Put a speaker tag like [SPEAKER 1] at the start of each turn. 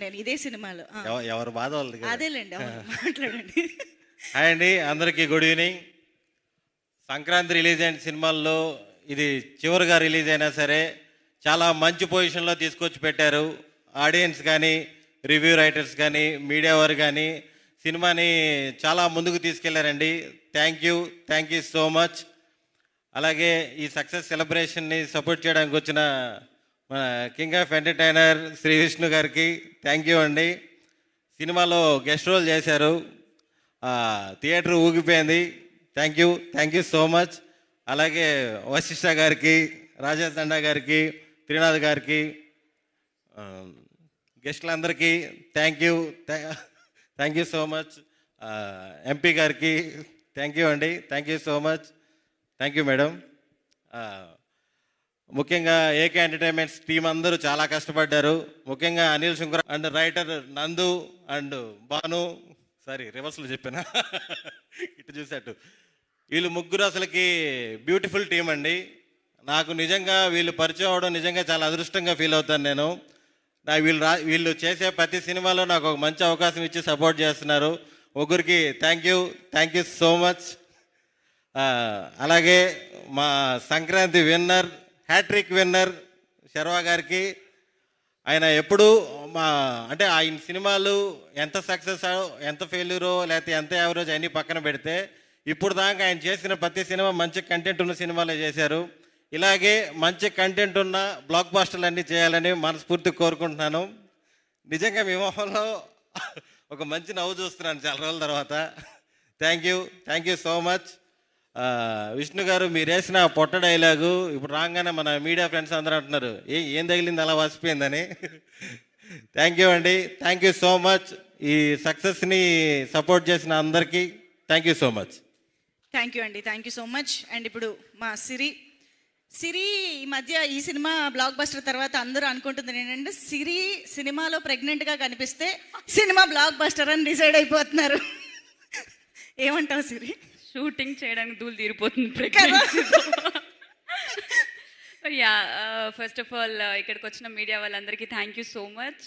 [SPEAKER 1] నేను ఇదే సినిమాలో
[SPEAKER 2] ఎవరు బాధ వాళ్ళది కదా.
[SPEAKER 1] అదేలేండి, అవును, మాట్లాడండి.
[SPEAKER 2] హాయ్ అండి, అందరికీ గుడ్ ఈవినింగ్. సంక్రాంతి రిలీజ్ అయిన సినిమాల్లో ఇది చివరిగా రిలీజ్ అయినా సరే చాలా మంచి పొజిషన్లో తీసుకొచ్చి పెట్టారు. ఆడియన్స్ కానీ, రివ్యూ రైటర్స్ కానీ, మీడియా వారు కానీ సినిమాని చాలా ముందుకు తీసుకెళ్లారండి. Thank you so much. అలాగే ఈ సక్సెస్ సెలబ్రేషన్ని సపోర్ట్ చేయడానికి వచ్చిన మన king of entertainer Shri Vishnu గారికి థ్యాంక్ యూ అండి. సినిమాలో గెస్ట్ రోల్ చేశారు, థియేటర్ ఊగిపోయింది. Thank you so much. అలాగే వశిష్ఠ గారికి, రాజేష్ దండా గారికి, త్రినాథ్ గారికి, గెస్టులందరికీ thank you so much. MP గారికి థ్యాంక్ యూ అండి. Thank you so much. Thank you madam. ముఖ్యంగా ఏకే ఎంటర్టైన్మెంట్స్ టీం అందరూ చాలా కష్టపడ్డారు. ముఖ్యంగా అనిల్ శంకర్ అండ్ రైటర్ నందు అండ్ భాను, రివర్స్లో చెప్పానా ఇటు చూసేట్టు, వీళ్ళు ముగ్గురు అసలుకి బ్యూటిఫుల్ టీం అండి. నాకు నిజంగా వీళ్ళు పరిచయం అవడం నిజంగా చాలా అదృష్టంగా ఫీల్ అవుతాను నేను. వీళ్ళు చేసే ప్రతి సినిమాలో నాకు ఒక మంచి అవకాశం ఇచ్చి సపోర్ట్ చేస్తున్నారు. ముగ్గురికి థ్యాంక్ యూ సో మచ్. అలాగే మా Sankranti winner, hat trick winner Sharwa గారికి, ఆయన ఎప్పుడు ఆయన సినిమాలు ఎంత సక్సెస్ ఎంత ఫెయిల్యూరో లేకపోతే ఎంత యావరేజ్ అన్నీ పక్కన పెడితే ఇప్పుడు దాకా ఆయన చేసిన ప్రతి సినిమా మంచి కంటెంట్ ఉన్న సినిమాలే చేశారు. ఇలాగే మంచి కంటెంట్ ఉన్న బ్లాక్ బాస్టర్లు అన్నీ చేయాలని మనస్ఫూర్తి కోరుకుంటున్నాను. నిజంగా మీ మొహంలో ఒక మంచి నవ్వు చూస్తున్నాను చాలా రోజుల తర్వాత. Thank you so much. Vishnu గారు, మీరు వేసిన పొట్ట డైలాగు ఇప్పుడు రాగానే మన మీడియా ఫ్రెండ్స్ అందరూ అంటున్నారు ఏం తగిలింది అలా వసిపోయిందని. థ్యాంక్ యూ అండి. Thank you so much. ఈ సక్సెస్ని సపోర్ట్ చేసిన అందరికీ thank you so much.
[SPEAKER 1] Thank you అండి, thank you so much. And ఇప్పుడు మా సిరి ఈ మధ్య ఈ సినిమా బ్లాక్ బస్టర్ తర్వాత అందరూ అనుకుంటుంది ఏంటంటే సిరి సినిమాలో ప్రెగ్నెంట్గా కనిపిస్తే సినిమా బ్లాక్ బస్టర్ అని డిసైడ్ అయిపోతున్నారు. ఏమంటావు సిరి?
[SPEAKER 3] షూటింగ్ చేయడానికి దూలు తీరిపోతుంది. యా, ఫస్ట్ ఆఫ్ ఆల్ ఇక్కడికి వచ్చిన మీడియా వాళ్ళందరికీ థ్యాంక్ యూ సో మచ్.